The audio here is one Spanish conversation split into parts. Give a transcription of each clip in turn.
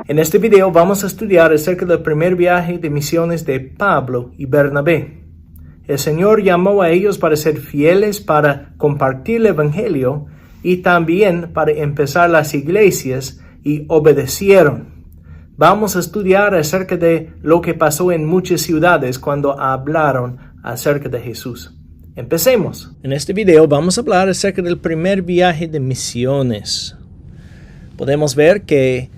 En este video vamos a estudiar acerca del primer viaje de misiones de Pablo y Bernabé. El Señor llamó a ellos para ser fieles, para compartir el Evangelio y también para empezar las iglesias, y obedecieron. Vamos a estudiar acerca de lo que pasó en muchas ciudades cuando hablaron acerca de Jesús. Empecemos. En este video vamos a hablar acerca del primer viaje de misiones. Podemos ver que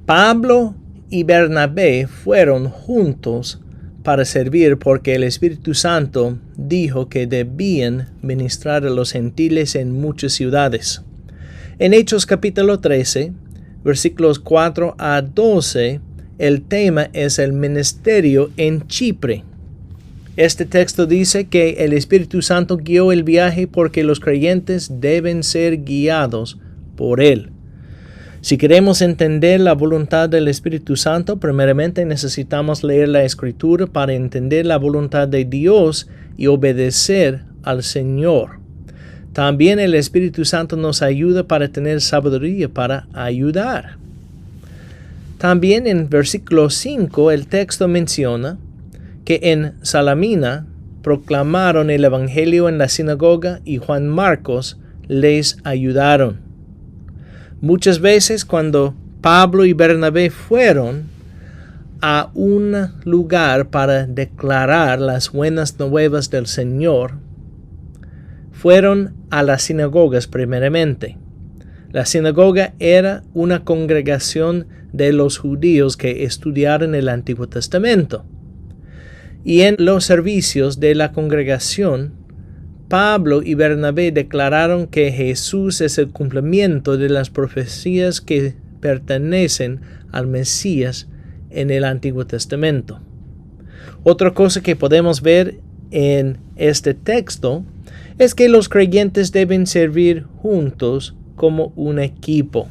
Pablo y Bernabé fueron juntos para servir porque el Espíritu Santo dijo que debían ministrar a los gentiles en muchas ciudades. En Hechos capítulo 13, versículos 4 a 12, el tema es el ministerio en Chipre. Este texto dice que el Espíritu Santo guió el viaje porque los creyentes deben ser guiados por él. Si queremos entender la voluntad del Espíritu Santo, primeramente necesitamos leer la Escritura para entender la voluntad de Dios y obedecer al Señor. También el Espíritu Santo nos ayuda para tener sabiduría para ayudar. También en versículo 5 el texto menciona que en Salamina proclamaron el Evangelio en la sinagoga y Juan Marcos les ayudaron. Muchas veces cuando Pablo y Bernabé fueron a un lugar para declarar las buenas nuevas del Señor, fueron a las sinagogas primeramente. La sinagoga era una congregación de los judíos que estudiaron el Antiguo Testamento. Y en los servicios de la congregación, Pablo y Bernabé declararon que Jesús es el cumplimiento de las profecías que pertenecen al Mesías en el Antiguo Testamento. Otra cosa que podemos ver en este texto es que los creyentes deben servir juntos como un equipo.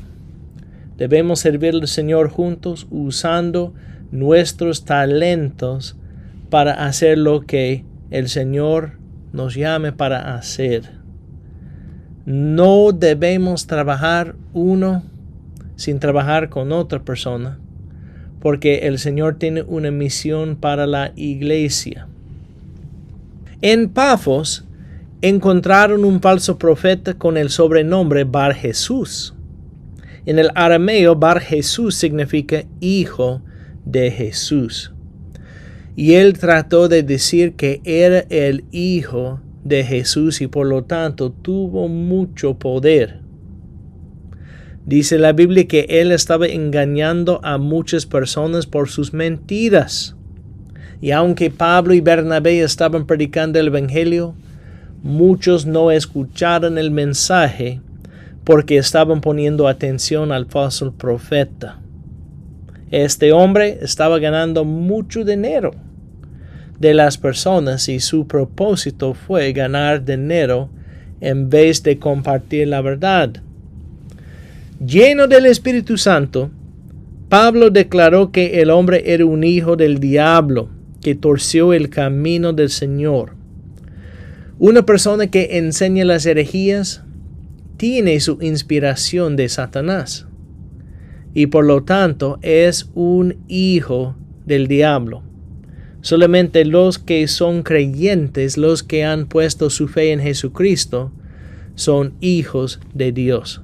Debemos servir al Señor juntos usando nuestros talentos para hacer lo que el Señor nos llame para hacer. No debemos trabajar uno sin trabajar con otra persona, porque el Señor tiene una misión para la iglesia. En Pafos encontraron un falso profeta con el sobrenombre Bar Jesús. En el arameo, Bar Jesús significa hijo de Jesús. Y él trató de decir que era el hijo de Jesús y por lo tanto tuvo mucho poder. Dice la Biblia que él estaba engañando a muchas personas por sus mentiras. Y aunque Pablo y Bernabé estaban predicando el Evangelio, muchos no escucharon el mensaje porque estaban poniendo atención al falso profeta. Este hombre estaba ganando mucho dinero de las personas y su propósito fue ganar dinero en vez de compartir la verdad. Lleno del Espíritu Santo, Pablo declaró que el hombre era un hijo del diablo que torció el camino del Señor. Una persona que enseña las herejías tiene su inspiración de Satanás y por lo tanto es un hijo del diablo. Solamente los que son creyentes, los que han puesto su fe en Jesucristo, son hijos de Dios.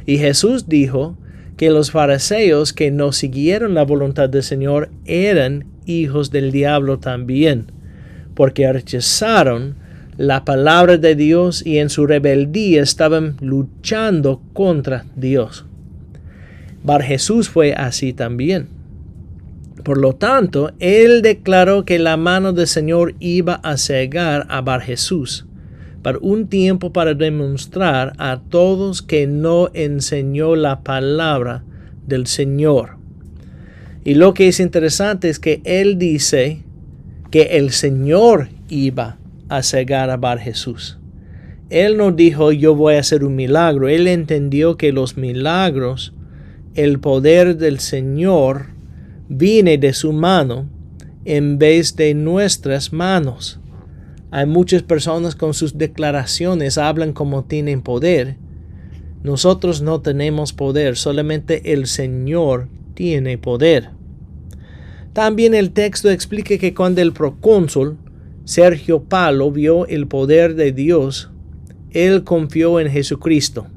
Y Jesús dijo que los fariseos que no siguieron la voluntad del Señor eran hijos del diablo también, porque rechazaron la palabra de Dios y en su rebeldía estaban luchando contra Dios. Bar Jesús fue así también. Por lo tanto, él declaró que la mano del Señor iba a cegar a Bar Jesús por un tiempo para demostrar a todos que no enseñó la palabra del Señor. Y lo que es interesante es que él dice que el Señor iba a cegar a Bar Jesús. Él no dijo yo voy a hacer un milagro. Él entendió que los milagros, el poder del Señor viene de su mano en vez de nuestras manos. Hay muchas personas con sus declaraciones hablan como tienen poder. Nosotros no tenemos poder, solamente el Señor tiene poder. También el texto explica que cuando el procónsul Sergio Paulo vio el poder de Dios, él confió en Jesucristo.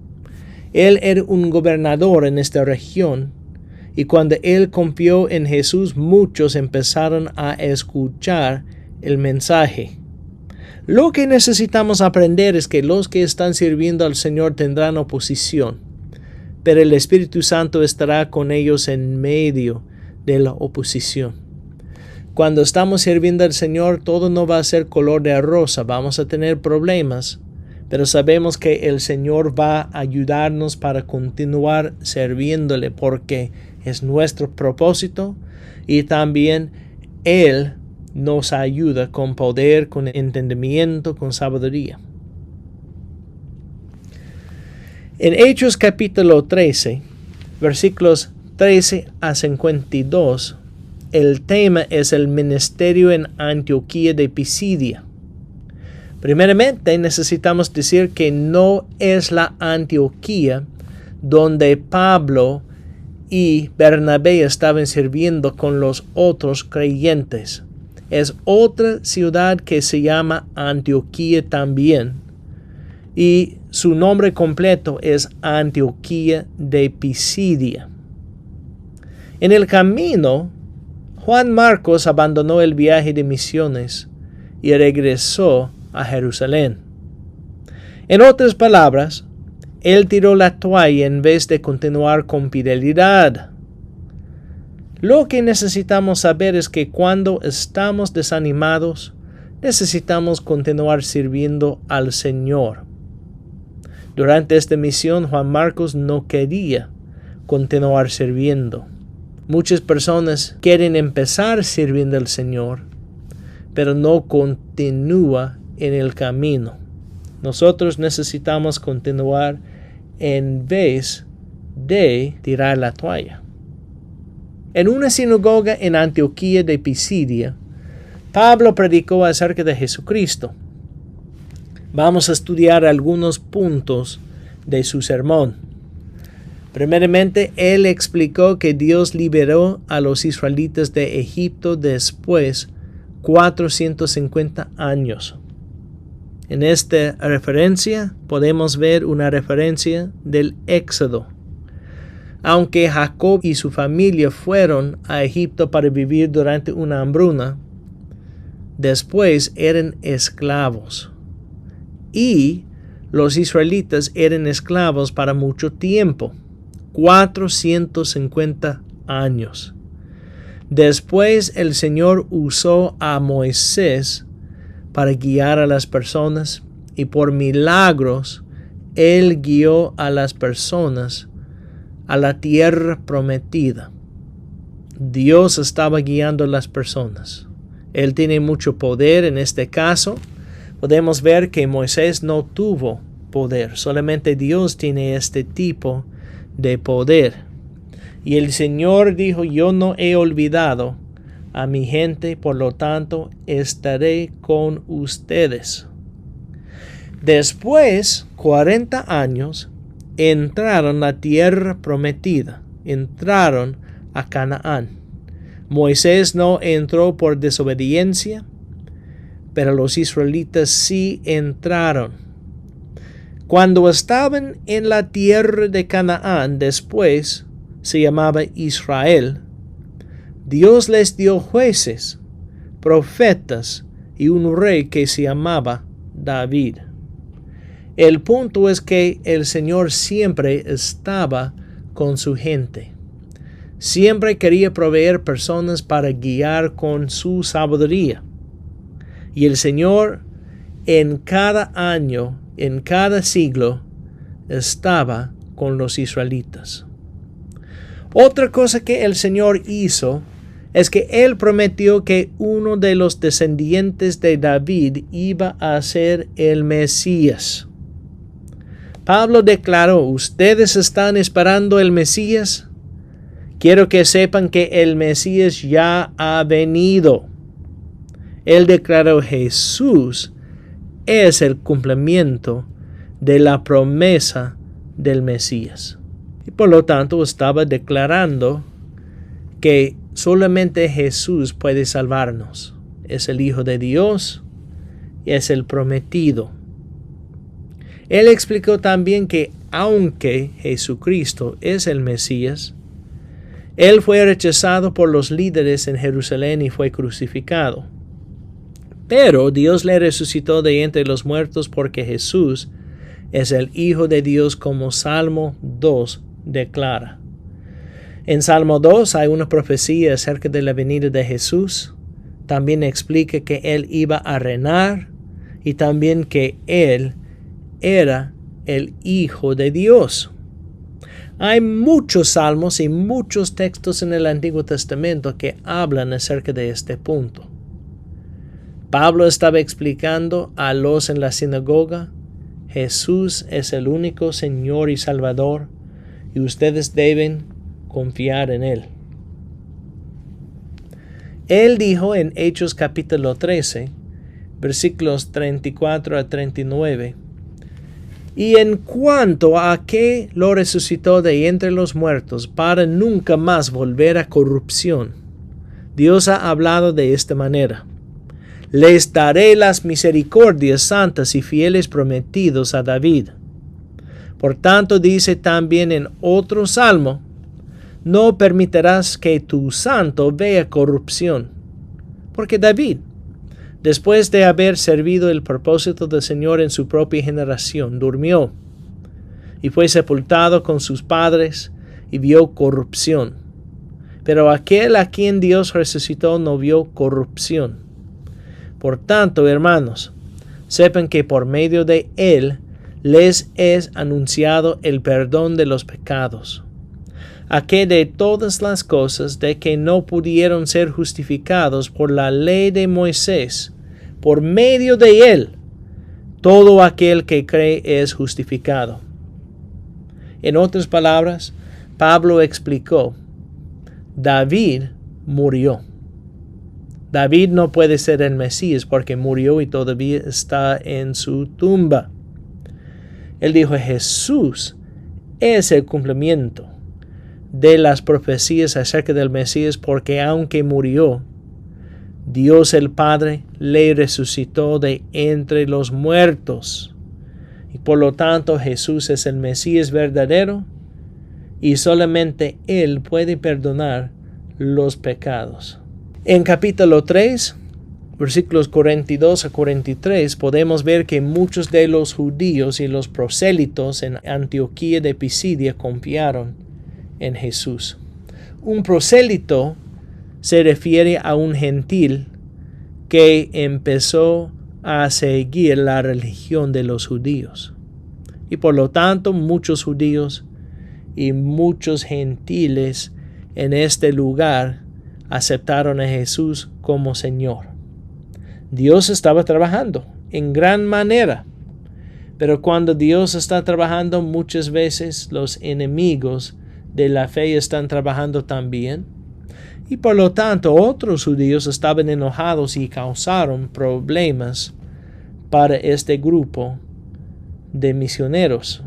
Él era un gobernador en esta región, y cuando él confió en Jesús, muchos empezaron a escuchar el mensaje. Lo que necesitamos aprender es que los que están sirviendo al Señor tendrán oposición, pero el Espíritu Santo estará con ellos en medio de la oposición. Cuando estamos sirviendo al Señor, todo no va a ser color de rosa, vamos a tener problemas, pero sabemos que el Señor va a ayudarnos para continuar sirviéndole porque es nuestro propósito y también Él nos ayuda con poder, con entendimiento, con sabiduría. En Hechos capítulo 13, versículos 13 a 52, el tema es el ministerio en Antioquía de Pisidia. Primeramente, necesitamos decir que no es la Antioquía donde Pablo y Bernabé estaban sirviendo con los otros creyentes. Es otra ciudad que se llama Antioquía también, y su nombre completo es Antioquía de Pisidia. En el camino, Juan Marcos abandonó el viaje de misiones y regresó a Jerusalén. En otras palabras, él tiró la toalla en vez de continuar con fidelidad. Lo que necesitamos saber es que cuando estamos desanimados, necesitamos continuar sirviendo al Señor. Durante esta misión, Juan Marcos no quería continuar sirviendo. Muchas personas quieren empezar sirviendo al Señor, pero no continúa en el camino. Nosotros necesitamos continuar en vez de tirar la toalla. En una sinagoga en Antioquía de Pisidia, Pablo predicó acerca de Jesucristo. Vamos a estudiar algunos puntos de su sermón. Primeramente, él explicó que Dios liberó a los israelitas de Egipto después 450 años. En esta referencia podemos ver una referencia del Éxodo. Aunque Jacob y su familia fueron a Egipto para vivir durante una hambruna, después eran esclavos. Y los israelitas eran esclavos para mucho tiempo, 450 años. Después el Señor usó a Moisés para guiar a las personas y por milagros Él guió a las personas a la tierra prometida. Dios estaba guiando a las personas. Él tiene mucho poder en este caso. Podemos ver que Moisés no tuvo poder, solamente Dios tiene este tipo de poder. Y el Señor dijo, yo no he olvidado a mi gente, por lo tanto estaré con ustedes. Después, 40 años, entraron a la tierra prometida, entraron a Canaán. Moisés no entró por desobediencia, pero los israelitas sí entraron. Cuando estaban en la tierra de Canaán, después se llamaba Israel, Dios les dio jueces, profetas y un rey que se llamaba David. El punto es que el Señor siempre estaba con su gente. Siempre quería proveer personas para guiar con su sabiduría. Y el Señor en cada año, en cada siglo, estaba con los israelitas. Otra cosa que el Señor hizo es que Él prometió que uno de los descendientes de David iba a ser el Mesías. Pablo declaró, ¿ustedes están esperando el Mesías? Quiero que sepan que el Mesías ya ha venido. Él declaró, Jesús es el cumplimiento de la promesa del Mesías. Y por lo tanto estaba declarando que solamente Jesús puede salvarnos. Es el Hijo de Dios y es el prometido. Él explicó también que aunque Jesucristo es el Mesías, Él fue rechazado por los líderes en Jerusalén y fue crucificado. Pero Dios le resucitó de entre los muertos porque Jesús es el Hijo de Dios, como Salmo 2 declara. En Salmo 2 hay una profecía acerca de la venida de Jesús. También explica que Él iba a reinar y también que Él era el Hijo de Dios. Hay muchos salmos y muchos textos en el Antiguo Testamento que hablan acerca de este punto. Pablo estaba explicando a los en la sinagoga: Jesús es el único Señor y Salvador, y ustedes deben confiar en Él. Él dijo en Hechos capítulo 13, versículos 34 a 39, y en cuanto a que lo resucitó de entre los muertos para nunca más volver a corrupción, Dios ha hablado de esta manera: les daré las misericordias santas y fieles prometidos a David. Por tanto, dice también en otro salmo: no permitirás que tu santo vea corrupción. Porque David, después de haber servido el propósito del Señor en su propia generación, durmió y fue sepultado con sus padres y vio corrupción. Pero aquel a quien Dios resucitó no vio corrupción. Por tanto, hermanos, sepan que por medio de Él les es anunciado el perdón de los pecados, a que de todas las cosas de que no pudieron ser justificados por la ley de Moisés, por medio de Él, todo aquel que cree es justificado. En otras palabras, Pablo explicó: David murió. David no puede ser el Mesías porque murió y todavía está en su tumba. Él dijo: Jesús es el cumplimiento de las profecías acerca del Mesías, porque aunque murió, Dios el Padre le resucitó de entre los muertos. Y por lo tanto Jesús es el Mesías verdadero y solamente Él puede perdonar los pecados. En capítulo 3, versículos 42 a 43, podemos ver que muchos de los judíos y los prosélitos en Antioquía de Pisidia confiaron en Jesús. Un prosélito se refiere a un gentil que empezó a seguir la religión de los judíos. Y por lo tanto, muchos judíos y muchos gentiles en este lugar aceptaron a Jesús como Señor. Dios estaba trabajando en gran manera, pero cuando Dios está trabajando, muchas veces los enemigos de la fe están trabajando también, y por lo tanto otros judíos estaban enojados y causaron problemas para este grupo de misioneros.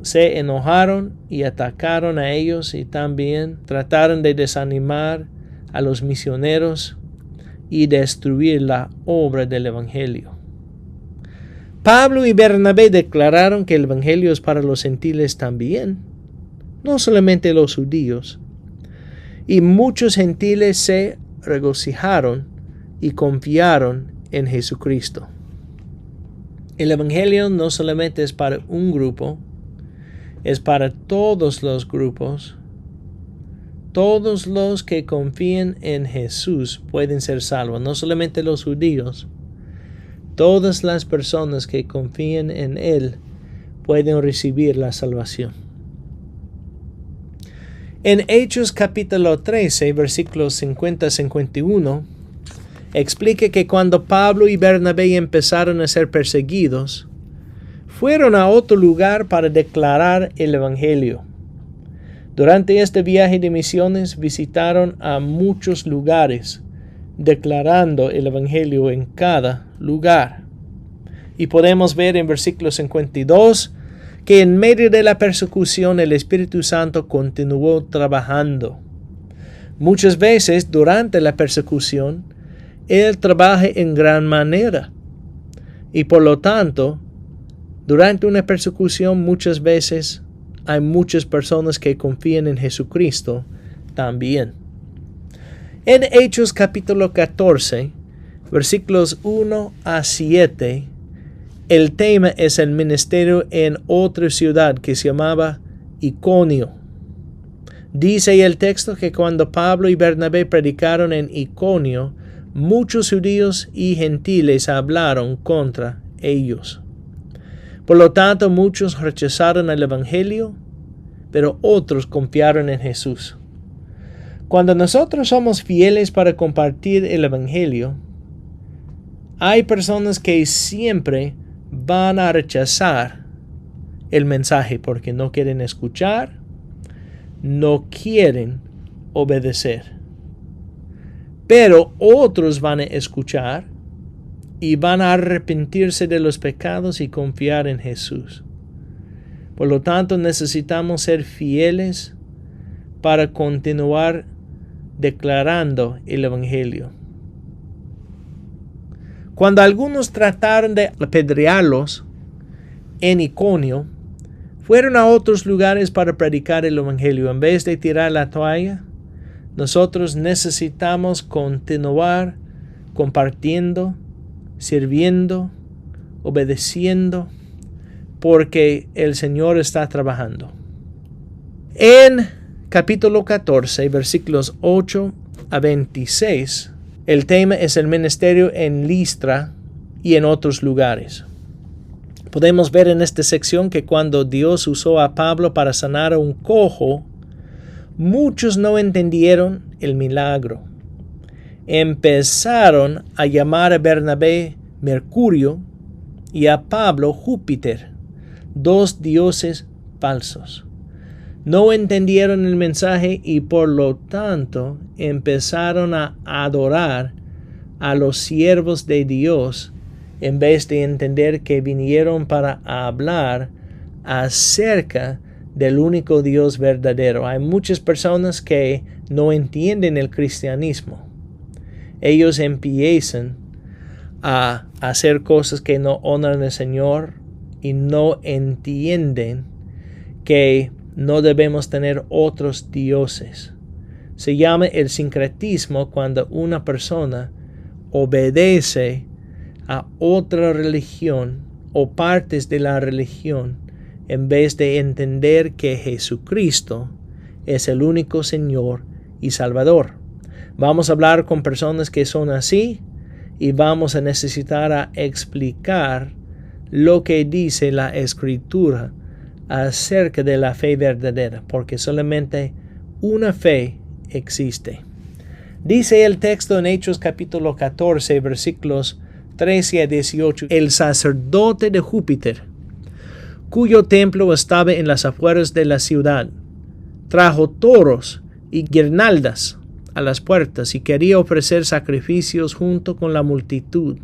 Se enojaron y atacaron a ellos y también trataron de desanimar a los misioneros y destruir la obra del Evangelio. Pablo y Bernabé declararon que el Evangelio es para los gentiles también, no solamente los judíos. Y muchos gentiles se regocijaron y confiaron en Jesucristo. El Evangelio no solamente es para un grupo, es para todos los grupos. Todos los que confían en Jesús pueden ser salvos, no solamente los judíos. Todas las personas que confían en Él pueden recibir la salvación. En Hechos capítulo 13, versículos 50 a 51, explica que cuando Pablo y Bernabé empezaron a ser perseguidos, fueron a otro lugar para declarar el Evangelio. Durante este viaje de misiones visitaron a muchos lugares, declarando el Evangelio en cada lugar. Y podemos ver en versículo 52 que en medio de la persecución el Espíritu Santo continuó trabajando. Muchas veces durante la persecución, Él trabaja en gran manera. Y por lo tanto, durante una persecución muchas veces hay muchas personas que confían en Jesucristo también. En Hechos capítulo 14, versículos 1 a 7, el tema es el ministerio en otra ciudad que se llamaba Iconio. Dice el texto que cuando Pablo y Bernabé predicaron en Iconio, muchos judíos y gentiles hablaron contra ellos. Por lo tanto, muchos rechazaron el Evangelio, pero otros confiaron en Jesús. Cuando nosotros somos fieles para compartir el Evangelio, hay personas que siempre van a rechazar el mensaje porque no quieren escuchar, no quieren obedecer. Pero otros van a escuchar y van a arrepentirse de los pecados y confiar en Jesús. Por lo tanto, necesitamos ser fieles para continuar declarando el Evangelio. Cuando algunos trataron de apedrearlos en Iconio, fueron a otros lugares para predicar el Evangelio. En vez de tirar la toalla, nosotros necesitamos continuar compartiendo, sirviendo, obedeciendo, porque el Señor está trabajando. En capítulo 14, versículos 8 a 26, el tema es el ministerio en Listra y en otros lugares. Podemos ver en esta sección que cuando Dios usó a Pablo para sanar a un cojo, muchos no entendieron el milagro. Empezaron a llamar a Bernabé Mercurio y a Pablo Júpiter, dos dioses falsos. No entendieron el mensaje y por lo tanto empezaron a adorar a los siervos de Dios en vez de entender que vinieron para hablar acerca del único Dios verdadero. Hay muchas personas que no entienden el cristianismo. Ellos empiezan a hacer cosas que no honran al Señor y no entienden que no debemos tener otros dioses. Se llama el sincretismo cuando una persona obedece a otra religión o partes de la religión en vez de entender que Jesucristo es el único Señor y Salvador. Vamos a hablar con personas que son así y vamos a necesitar a explicar lo que dice la Escritura acerca de la fe verdadera, porque solamente una fe existe. Dice el texto en Hechos capítulo 14, versículos 13 a 18, el sacerdote de Júpiter, cuyo templo estaba en las afueras de la ciudad, trajo toros y guirnaldas a las puertas y quería ofrecer sacrificios junto con la multitud.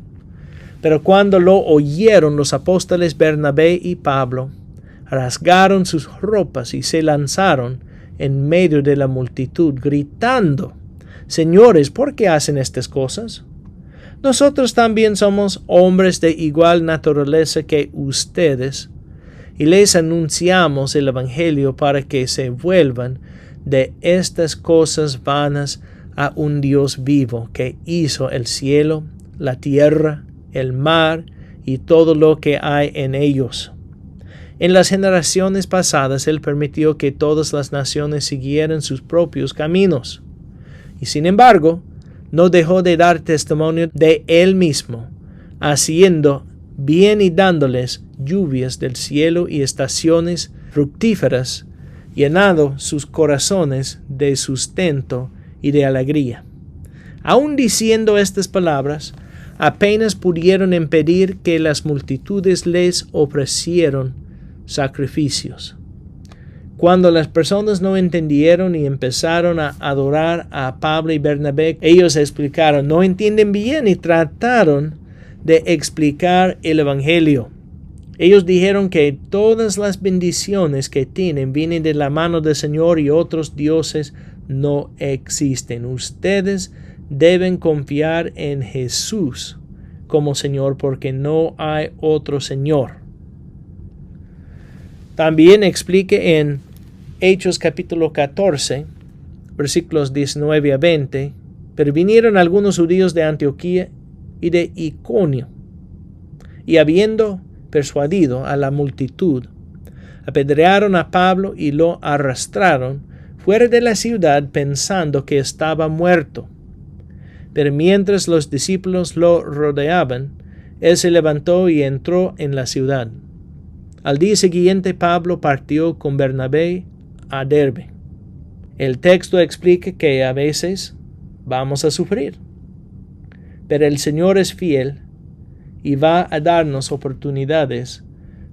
Pero cuando lo oyeron los apóstoles Bernabé y Pablo, rasgaron sus ropas y se lanzaron en medio de la multitud, gritando: Señores, ¿por qué hacen estas cosas? Nosotros también somos hombres de igual naturaleza que ustedes, y les anunciamos el Evangelio para que se vuelvan de estas cosas vanas a un Dios vivo que hizo el cielo, la tierra, el mar y todo lo que hay en ellos. En las generaciones pasadas Él permitió que todas las naciones siguieran sus propios caminos. Y sin embargo, no dejó de dar testimonio de Él mismo, haciendo bien y dándoles lluvias del cielo y estaciones fructíferas, llenando sus corazones de sustento y de alegría. Aún diciendo estas palabras, apenas pudieron impedir que las multitudes les ofrecieron sacrificios. Cuando las personas no entendieron y empezaron a adorar a Pablo y Bernabé, ellos explicaron, no entienden bien y trataron de explicar el Evangelio. Ellos dijeron que todas las bendiciones que tienen vienen de la mano del Señor y otros dioses no existen. Ustedes deben confiar en Jesús como Señor, porque no hay otro Señor. También explique en Hechos capítulo 14, versículos 19 a 20, pero vinieron algunos judíos de Antioquía y de Iconio, y habiendo persuadido a la multitud, apedrearon a Pablo y lo arrastraron fuera de la ciudad pensando que estaba muerto. Pero mientras los discípulos lo rodeaban, él se levantó y entró en la ciudad. Al día siguiente Pablo partió con Bernabé a Derbe. El texto explica que a veces vamos a sufrir, pero el Señor es fiel y va a darnos oportunidades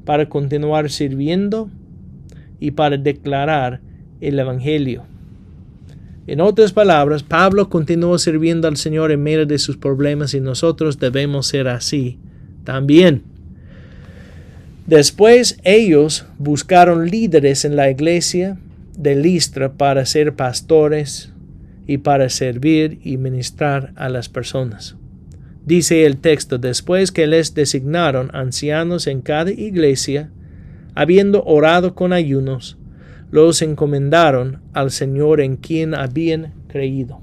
para continuar sirviendo y para declarar el Evangelio. En otras palabras, Pablo continuó sirviendo al Señor en medio de sus problemas y nosotros debemos ser así también. Después ellos buscaron líderes en la iglesia de Listra para ser pastores y para servir y ministrar a las personas. Dice el texto, después que les designaron ancianos en cada iglesia, habiendo orado con ayunos, los encomendaron al Señor en quien habían creído.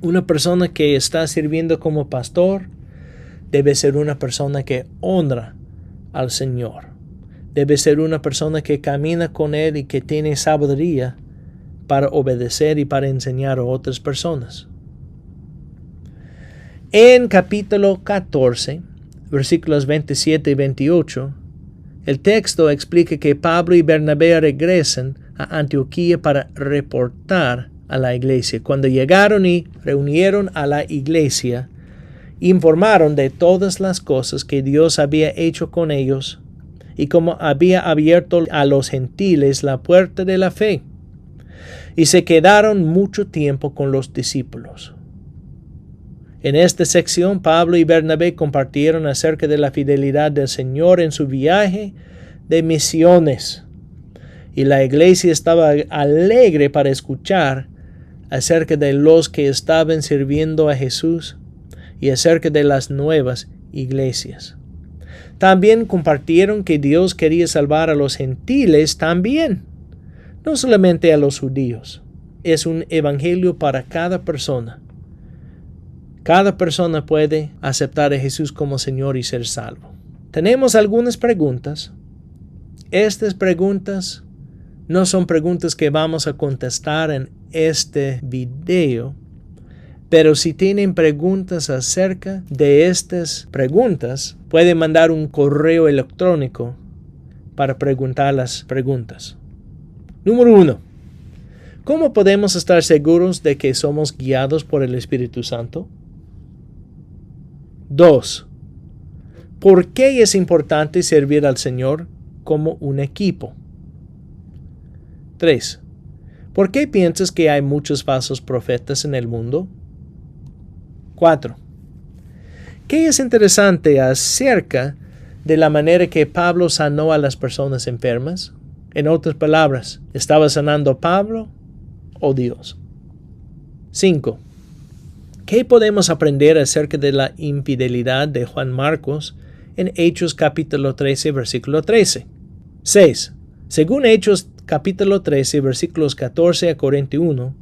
Una persona que está sirviendo como pastor debe ser una persona que honra al Señor. Debe ser una persona que camina con Él y que tiene sabiduría para obedecer y para enseñar a otras personas. En capítulo 14, versículos 27 y 28, el texto explica que Pablo y Bernabé regresan a Antioquía para reportar a la iglesia. Cuando llegaron y reunieron a la iglesia, informaron de todas las cosas que Dios había hecho con ellos y cómo había abierto a los gentiles la puerta de la fe. Y se quedaron mucho tiempo con los discípulos. En esta sección, Pablo y Bernabé compartieron acerca de la fidelidad del Señor en su viaje de misiones. Y la iglesia estaba alegre para escuchar acerca de los que estaban sirviendo a Jesús y acerca de las nuevas iglesias. También compartieron que Dios quería salvar a los gentiles también, no solamente a los judíos. Es un evangelio para cada persona. Cada persona puede aceptar a Jesús como Señor y ser salvo. Tenemos algunas preguntas. Estas preguntas no son preguntas que vamos a contestar en este video, pero si tienen preguntas acerca de estas preguntas, pueden mandar un correo electrónico para preguntar las preguntas. Número 1. ¿Cómo podemos estar seguros de que somos guiados por el Espíritu Santo? 2. ¿Por qué es importante servir al Señor como un equipo? 3. ¿Por qué piensas que hay muchos falsos profetas en el mundo? 4. ¿Qué es interesante acerca de la manera que Pablo sanó a las personas enfermas? En otras palabras, ¿estaba sanando Pablo o Dios? 5. ¿Qué podemos aprender acerca de la infidelidad de Juan Marcos en Hechos capítulo 13, versículo 13? 6. Según Hechos capítulo 13, versículos 14 a 41,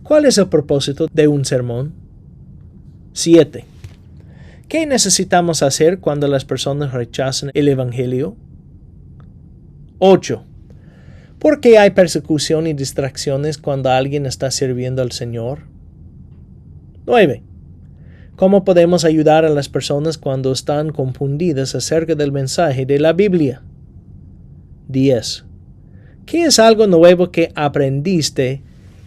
¿cuál es el propósito de un sermón? 7. ¿Qué necesitamos hacer cuando las personas rechazan el Evangelio? 8. ¿Por qué hay persecución y distracciones cuando alguien está sirviendo al Señor? 9. ¿Cómo podemos ayudar a las personas cuando están confundidas acerca del mensaje de la Biblia? 10. ¿Qué es algo nuevo que aprendiste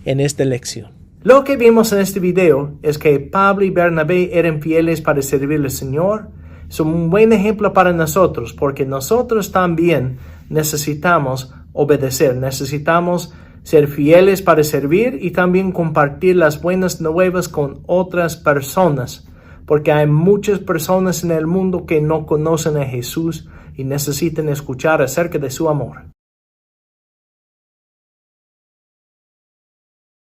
en esta lección? Lo que vimos en este video es que Pablo y Bernabé eran fieles para servir al Señor. Es un buen ejemplo para nosotros, porque nosotros también necesitamos obedecer, necesitamos ser fieles para servir y también compartir las buenas nuevas con otras personas, porque hay muchas personas en el mundo que no conocen a Jesús y necesitan escuchar acerca de su amor.